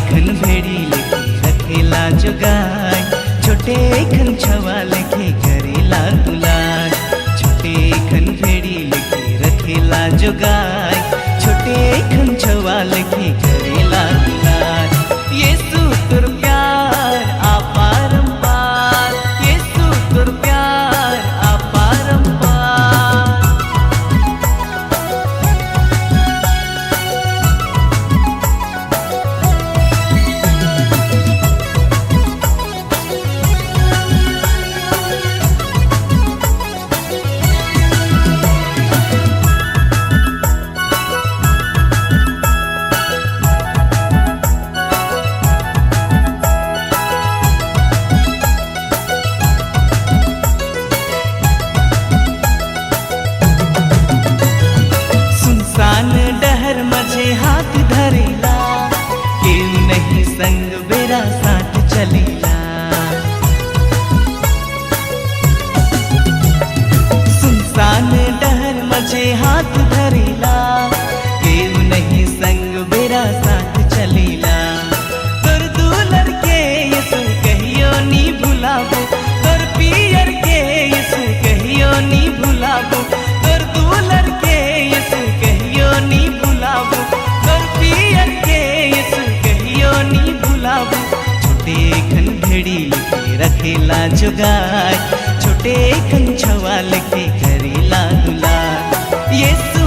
खन भेड़ी लेके रखेला जोगाय, छोटे खन छवा लेके करेला दुलार। छोटे खन भेड़ी लेके रखेला जोगाय, छोटे खन छवा लेके करेला दुलार। यीशु तोर प्यार अपरंपार, यीशु तोर प्यार अपरंपार। सुनसान डहर मझे हाथ धरेला, केहू नहीं संग बेरा साथ चलेला। सुनसान डहर मझे हाथ धरेला, केहू नहीं संग बेरा साथ चलेला। तोर दूलर के यीशु कहियो नी भुलाबो, तोर पियर के यीशु कहियो नी भुलाबो। तोर दूलर के यीशु कहियो नी भुलाबो, तोर पियर के यीशु कहियो नी भुलाबो। छोटे खन भेड़ी लेके रखेला जोगाय, छोटे खन छवा लेके करेला दुलार। यीशु